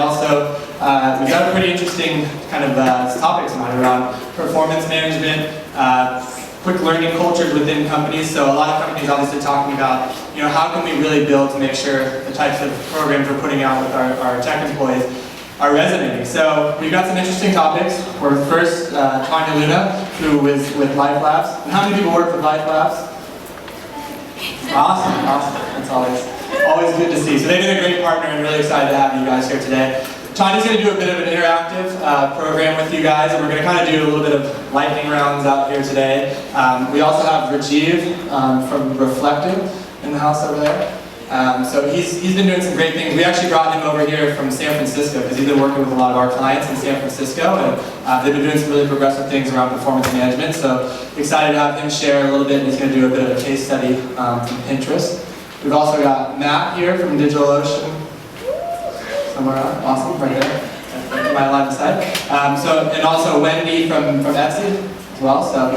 also, we've got a pretty interesting kind of topic tonight around performance management, quick learning cultures within companies. So a lot of companies obviously talking about, how can we really build to make sure the types of programs we're putting out with our tech employees are resonating. So we've got some interesting topics. We're first Tania Luna, who is with LifeLabs. And how many people work with LifeLabs? Awesome. That's always good to see. So they've been a great partner and really excited to have you guys here today. Tania's going to do a bit of an interactive program with you guys, and we're going to kind of do a little bit of lightning rounds out here today. We also have Rajiv from Reflective in the house over there. So he's been doing some great things. We actually brought him over here from San Francisco because he's been working with a lot of our clients in San Francisco, and they've been doing some really progressive things around performance management. So excited to have him share a little bit, and he's going to do a bit of a case study from Pinterest. We've also got Matt here from DigitalOcean. Somewhere awesome, right there, to my line of sight. And also Wendy from Etsy as well. So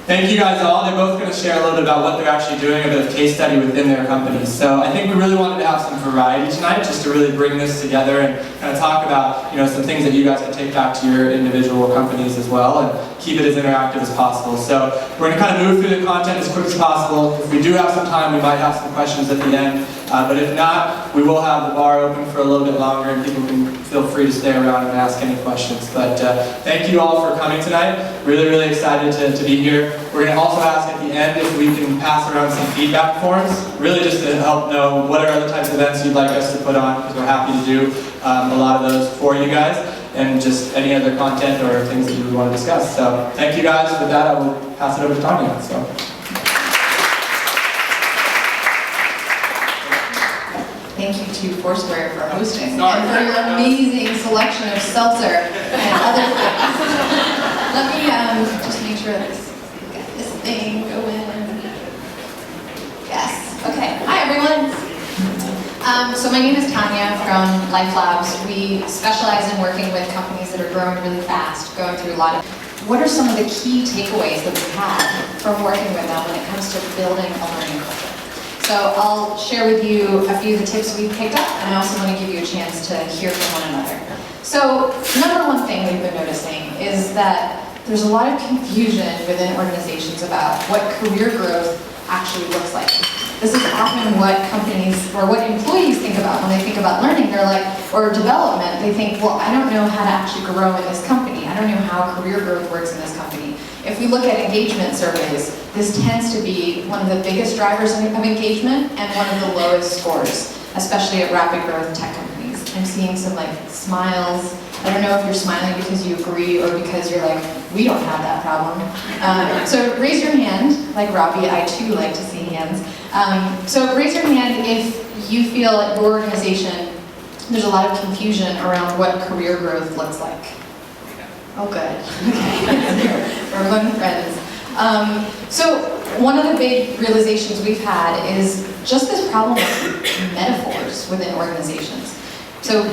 thank you guys all. They're both going to share a little bit about what they're actually doing, a bit of case study within their companies. So I think we really wanted to have some variety tonight, just to really bring this together and kind of talk about some things that you guys can take back to your individual companies as well, and keep it as interactive as possible. So we're going to kind of move through the content as quick as possible. If we do have some time, we might have some questions at the end. But if not, we will have the bar open for a little bit longer, and people can feel free to stay around and ask any questions. But thank you all for coming tonight. Really excited to be here. We're going to also ask at the end if we can pass around some feedback forms, really just to help know what are other types of events you'd like us to put on, because we're happy to do a lot of those for you guys, and just any other content or things that you would want to discuss. So thank you guys. With that, I will pass it over to Tania. So. Thank you to Foursquare for hosting and for your amazing selection of seltzer and other things. Let me just make sure that this thing go in. Yes. Okay. Hi everyone. So my name is Tania from LifeLabs. We specialize in working with companies that are growing really fast, going through a lot of. What are some of the key takeaways that we've had from working with them when it comes to building a learning culture? So I'll share with you a few of the tips we've picked up, and I also want to give you a chance to hear from one another. So number one thing we've been noticing is that there's a lot of confusion within organizations about what career growth actually looks like. This is often what companies or what employees think about when they think about learning. They're like, or development, they think, well, I don't know how to actually grow in this company. I don't know how career growth works in this company. If we look at engagement surveys, this tends to be one of the biggest drivers of engagement and one of the lowest scores, especially at rapid growth tech companies. I'm seeing some smiles. I don't know if you're smiling because you agree or because you're like, we don't have that problem. So raise your hand, like Robbie, I too like to see hands. So raise your hand if you feel at your organization there's a lot of confusion around what career growth looks like. Oh, good. Okay. We're among friends. So one of the big realizations we've had is just this problem with metaphors within organizations. So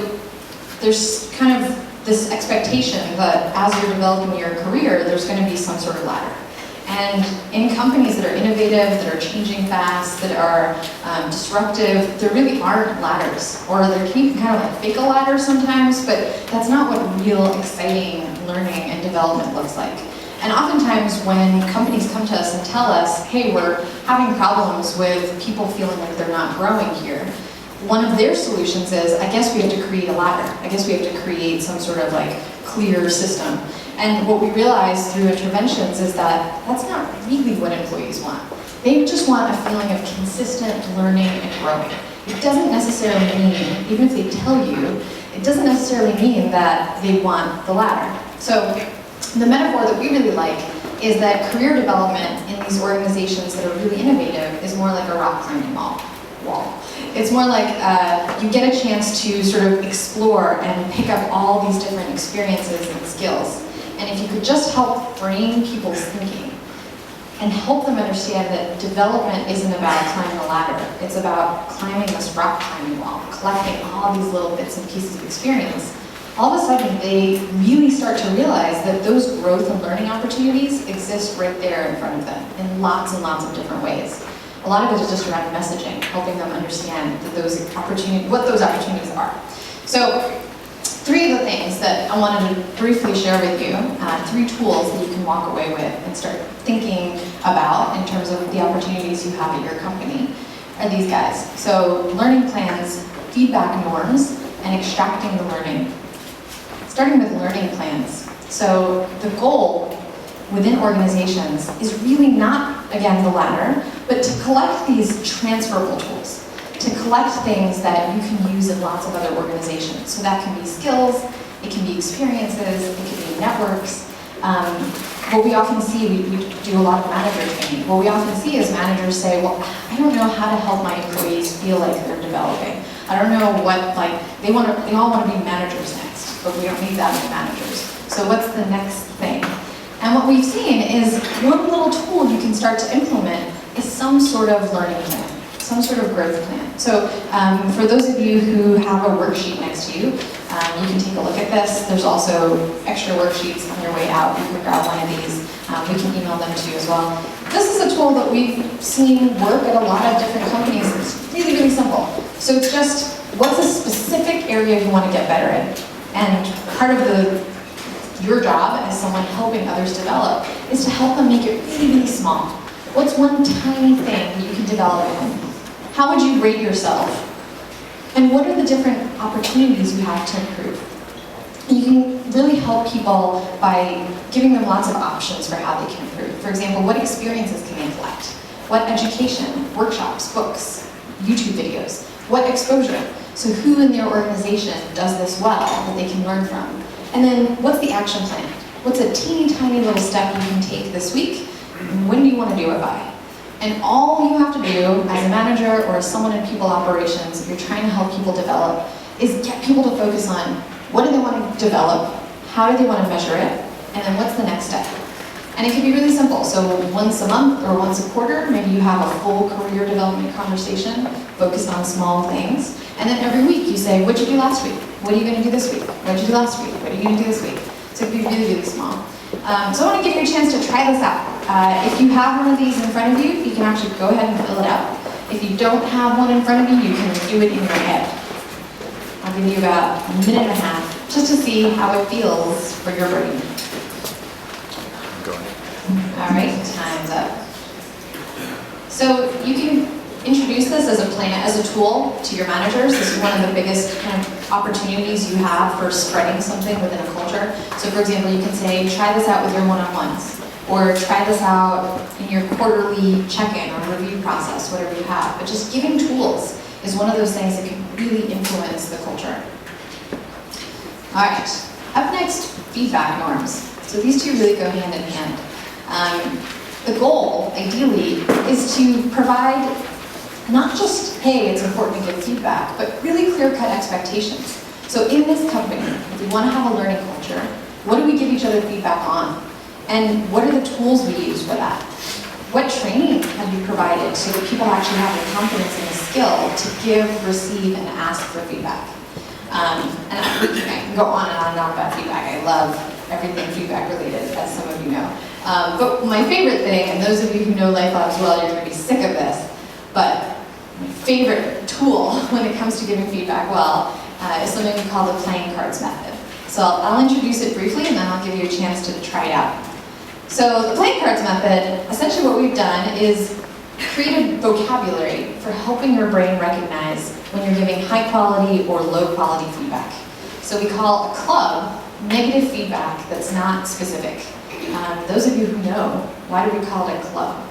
there's kind of this expectation that as you're developing your career, there's going to be some sort of ladder. And in companies that are innovative, that are changing fast, that are disruptive, there really aren't ladders. Or you can kind of fake a ladder sometimes, but that's not what real exciting learning and development looks like. And oftentimes when companies come to us and tell us, hey, we're having problems with people feeling like they're not growing here, one of their solutions is, I guess we have to create a ladder. I guess we have to create some sort of clear system. And what we realize through interventions is that that's not really what employees want. They just want a feeling of consistent learning and growing. It doesn't necessarily mean, even if they tell you, it doesn't necessarily mean that they want the ladder. So the metaphor that we really like is that career development in these organizations that are really innovative is more like a rock climbing wall. It's more like you get a chance to sort of explore and pick up all these different experiences and skills. And if you could just help frame people's thinking and help them understand that development isn't about climbing a ladder, it's about climbing this rock climbing wall, collecting all these little bits and pieces of experience, all of a sudden they really start to realize that those growth and learning opportunities exist right there in front of them in lots and lots of different ways. A lot of it is just around messaging, helping them understand that what those opportunities are. So three of the things that I wanted to briefly share with you, three tools that you can walk away with and start thinking about in terms of the opportunities you have at your company, are these guys. So learning plans, feedback norms, and extracting the learning. Starting with learning plans. So the goal within organizations is really not, again, the latter, but to collect these transferable tools, to collect things that you can use in lots of other organizations. So that can be skills, it can be experiences, it can be networks. What we often see, we do a lot of manager training. What we often see is managers say, well, I don't know how to help my employees feel like they're developing. I don't know what, they all want to be managers next, but we don't need that many managers. So what's the next thing? And what we've seen is one little tool you can start to implement is some sort of learning plan, some sort of growth plan. So for those of you who have a worksheet next to you, you can take a look at this. There's also extra worksheets on your way out. You can grab one of these. We can email them to you as well. This is a tool that we've seen work at a lot of different companies. It's really, really simple. So it's just, what's a specific area you want to get better in? And part of your job as someone helping others develop is to help them make it really, really small. What's one tiny thing that you can develop in? How would you rate yourself? And what are the different opportunities you have to improve? You can really help people by giving them lots of options for how they can improve. For example, what experiences can they collect? What education, workshops, books, YouTube videos? What exposure? So who in their organization does this well that they can learn from? And then what's the action plan? What's a teeny tiny little step you can take this week? When do you want to do it by? And all you have to do as a manager or as someone in people operations, if you're trying to help people develop, is get people to focus on what do they want to develop, how do they want to measure it, and then what's the next step. And it can be really simple. So once a month or once a quarter, maybe you have a full career development conversation focused on small things. And then every week you say, what'd you do last week? What are you going to do this week? What did you do last week? What are you going to do this week? So it can be really, really small. So I want to give you a chance to try this out. If you have one of these in front of you, you can actually go ahead and fill it out. If you don't have one in front of you, you can do it in your head. I'll give you about a minute and a half just to see how it feels for your brain. All right, time's up. So you can introduce this as a plan, as a tool to your managers. This is one of the biggest kind of opportunities you have for spreading something within a culture. So for example, you can say, try this out with your one-on-ones, or try this out in your quarterly check-in or review process, whatever you have. But just giving tools is one of those things that can really influence the culture. All right, up next, feedback norms. So these two really go hand in hand. The goal, ideally, is to provide not just, hey, it's important to give feedback, but really clear-cut expectations. So in this company, if we want to have a learning culture, what do we give each other feedback on? And what are the tools we use for that? What training have you provided so that people actually have the confidence and the skill to give, receive, and ask for feedback? And I can go on and on and on about feedback. I love everything feedback related, as some of you know. But my favorite thing, and those of you who know LifeLabs well, you're going to be sick of this, but my favorite tool when it comes to giving feedback well is something we call the playing cards method. So I'll introduce it briefly and then I'll give you a chance to try it out. So the playing cards method, essentially what we've done is create a vocabulary for helping your brain recognize when you're giving high quality or low quality feedback. So we call a club negative feedback that's not specific. Those of you who know, why do we call it a club?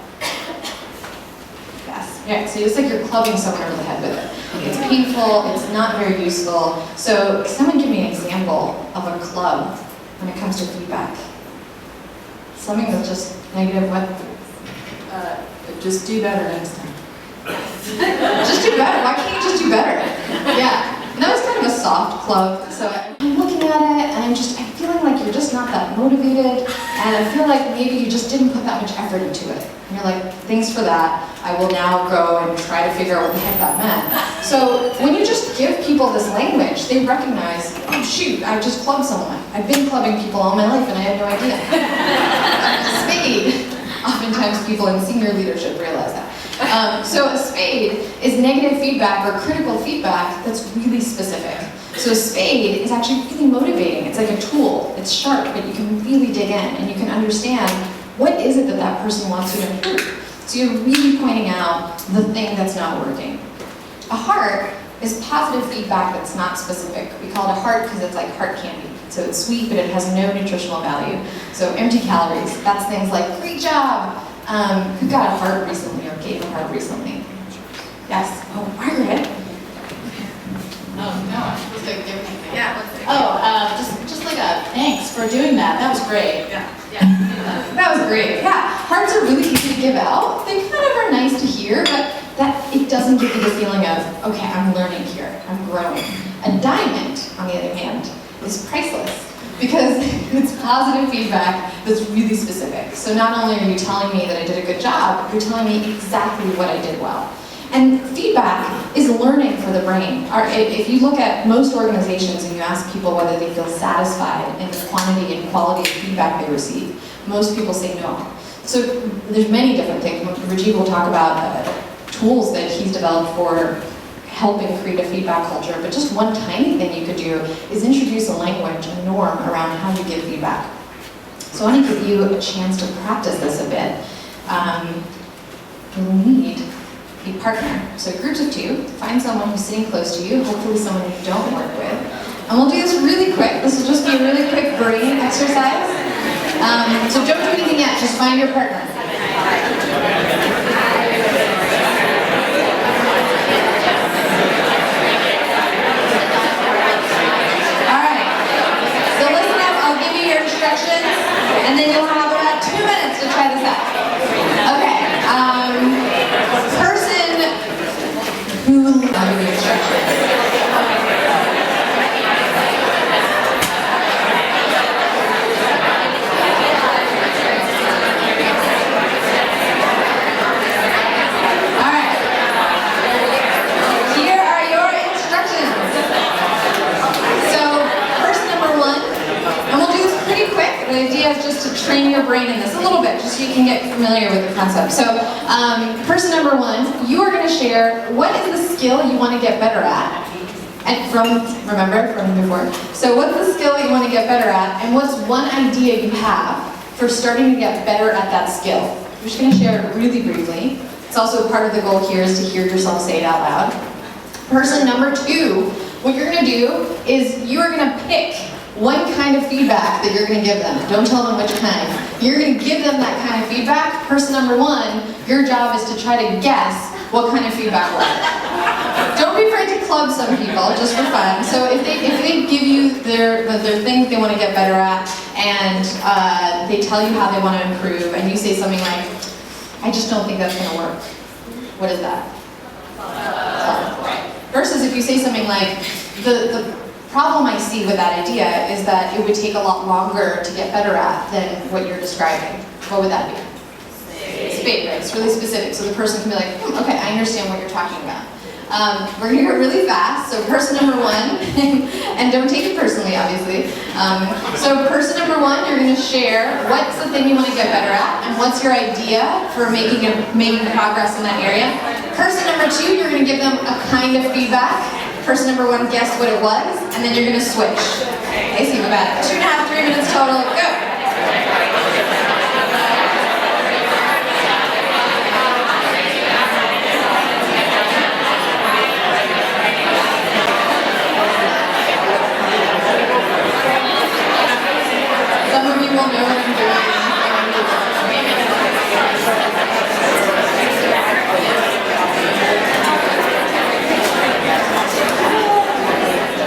Yes. Yeah, so it's like you're clubbing someone over the head with it. It's painful, it's not very useful. So someone give me an example of a club when it comes to feedback. Something that's just negative, what? Just do better next time. Just do better, why can't you just do better? Yeah. And that was kind of a soft club, so I'm looking at it and I'm feeling like you're just not that motivated, and I feel like maybe you just didn't put that much effort into it. And you're like, thanks for that, I will now go and try to figure out what the heck that meant. So when you just give people this language, they recognize, oh shoot, I just clubbed someone. I've been clubbing people all my life and I had no idea. Spade. Oftentimes people in senior leadership realize that. So a spade is negative feedback or critical feedback that's really specific. So a spade is actually really motivating. It's like a tool. It's sharp, but you can really dig in and you can understand what is it that that person wants you to improve. So you're really pointing out the thing that's not working. A heart is positive feedback that's not specific. We call it a heart because it's like heart candy. So it's sweet, but it has no nutritional value. So empty calories, that's things like, great job. Who got a heart recently or gave a heart recently? Yes, oh, Margaret. Oh, no, I'm supposed to give anything. Yeah. Just like a thanks for doing that. That was great. Yeah. That was great. Yeah, hearts are really easy to give out. They kind of are nice to hear, but it doesn't give you the feeling of, okay, I'm learning here, I'm growing. A diamond, on the other hand, is priceless because it's positive feedback that's really specific. So not only are you telling me that I did a good job, you're telling me exactly what I did well. And feedback is learning for the brain. If you look at most organizations and you ask people whether they feel satisfied in the quantity and quality of feedback they receive, most people say no. So there's many different things. Rajiv will talk about tools that he's developed for helping create a feedback culture, but just one tiny thing you could do is introduce a language, a norm around how you give feedback. So I want to give you a chance to practice this a bit. You'll need a partner. So groups of two, find someone who's sitting close to you, hopefully someone you don't work with. And we'll do this really quick. This will just be a really quick brain exercise. So don't do anything yet, just find your partner. Alright, so listen up, I'll give you your instructions, and then you'll have about 2 minutes to try this out. Okay, person who, I'll give you instructions. The idea is just to train your brain in this a little bit, just so you can get familiar with the concept. So, person number one, you are going to share what is the skill you want to get better at, and from before. So what's the skill you want to get better at, and what's one idea you have for starting to get better at that skill? You're just going to share it really briefly. It's also part of the goal here is to hear yourself say it out loud. Person number two, what you're going to do is you are going to pick one kind of feedback that you're going to give them. Don't tell them which kind. You're going to give them that kind of feedback. Person number one, your job is to try to guess what kind of feedback was it. Don't be afraid to club some people, just for fun. So if they give you their thing that they want to get better at, and they tell you how they want to improve, and you say something like, I just don't think that's going to work. What is that? Versus if you say something like, the problem I see with that idea is that it would take a lot longer to get better at than what you're describing. What would that be? Spade, right? It's really specific, so the person can be like, okay, I understand what you're talking about. We're going to go really fast, so person number one, and don't take it personally, obviously. So person number one, you're going to share what's the thing you want to get better at, and what's your idea for making progress in that area. Person number two, you're going to give them a kind of feedback. Person number one guessed what it was, and then you're going to switch. Okay, so you've got 2.5, 3 minutes total. Go! Some of you will know what I'm doing.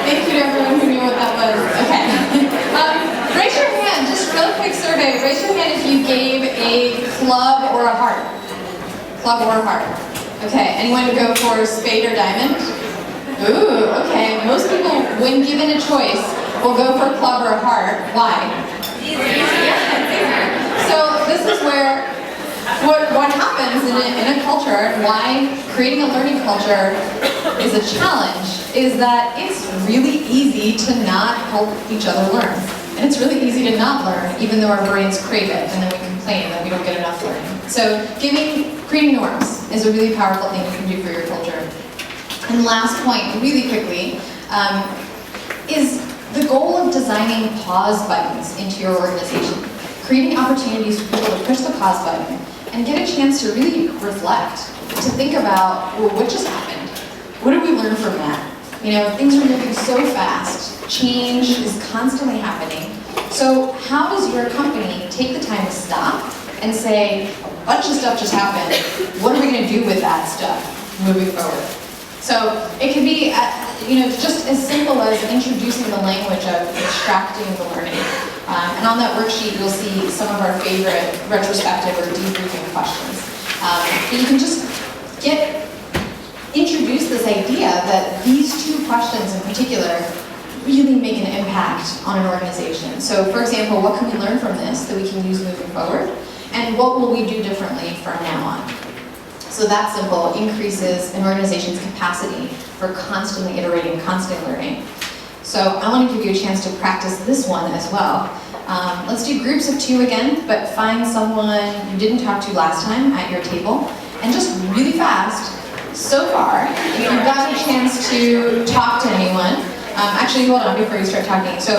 Thank you to everyone who knew what that was. Okay. Raise your hand, just real quick survey. Raise your hand if you gave a club or a heart. Club or a heart. Okay, anyone to go for spade or diamond? Ooh, okay. Most people, when given a choice, will go for a club or a heart. Why? So this is where what happens in a culture, and why creating a learning culture is a challenge, is that it's really easy to not help each other learn. And it's really easy to not learn, even though our brains crave it, and then we complain that we don't get enough learning. So creating norms is a really powerful thing you can do for your culture. And last point, really quickly, is the goal of designing pause buttons into your organization, creating opportunities for people to push the pause button and get a chance to really reflect, to think about, well, what just happened? What did we learn from that? You know, things are moving so fast, change is constantly happening. So how does your company take the time to stop and say, a bunch of stuff just happened, what are we going to do with that stuff moving forward? So it can be, just as simple as introducing the language of extracting the learning. And on that worksheet, you'll see some of our favorite retrospective or debriefing questions. But you can just introduce this idea that these two questions in particular really make an impact on an organization. So for example, what can we learn from this that we can use moving forward? And what will we do differently from now on? So that simple increases an organization's capacity for constantly iterating, constantly learning. So I want to give you a chance to practice this one as well. Let's do groups of 2 again, but find someone you didn't talk to last time at your table, and just really fast, so far, if you've gotten a chance to talk to anyone, actually hold on before you start talking. So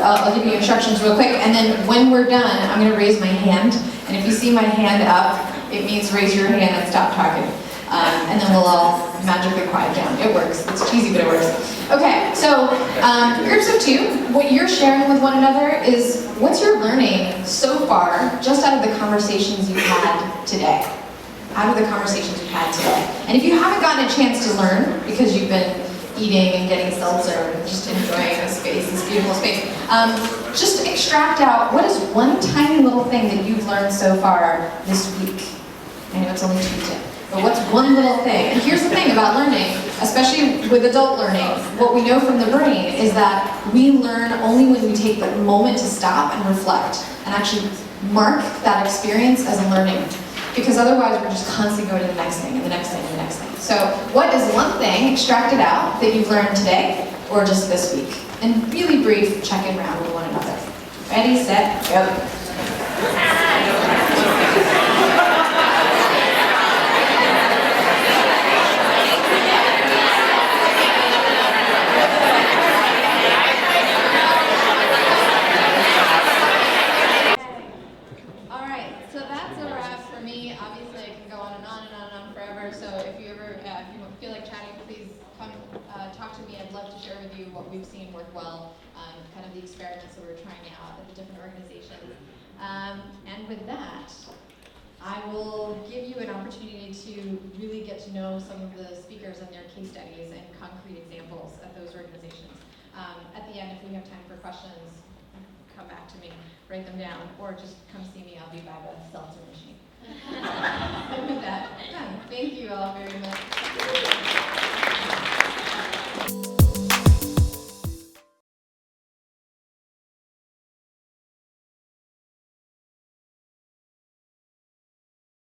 I'll give you instructions real quick, and then when we're done, I'm going to raise my hand, and if you see my hand up, it means raise your hand and stop talking. And then we'll all magically quiet down. It works. It's cheesy, but it works. Okay, so groups of 2, what you're sharing with one another is what's your learning so far just out of the conversations you've had today. Out of the conversations you've had today. And if you haven't gotten a chance to learn because you've been eating and getting seltzer and just enjoying this space, this beautiful space, just extract out what is one tiny little thing that you've learned so far this week. I know it's only Tuesday, but what's one little thing? And here's the thing about learning, especially with adult learning, what we know from the brain is that we learn only when we take the moment to stop and reflect and actually mark that experience as a learning. Because otherwise we're just constantly going to the next thing and the next thing and the next thing. So what is one thing extracted out that you've learned today or just this week? And really brief check-in round with one another. Ready, set, go. What we've seen work well, kind of the experiments that we're trying out at the different organizations. And with that, I will give you an opportunity to really get to know some of the speakers and their case studies and concrete examples of those organizations. At the end, if we have time for questions, come back to me, write them down, or just come see me. I'll be by the seltzer machine. And with that, done. Thank you all very much.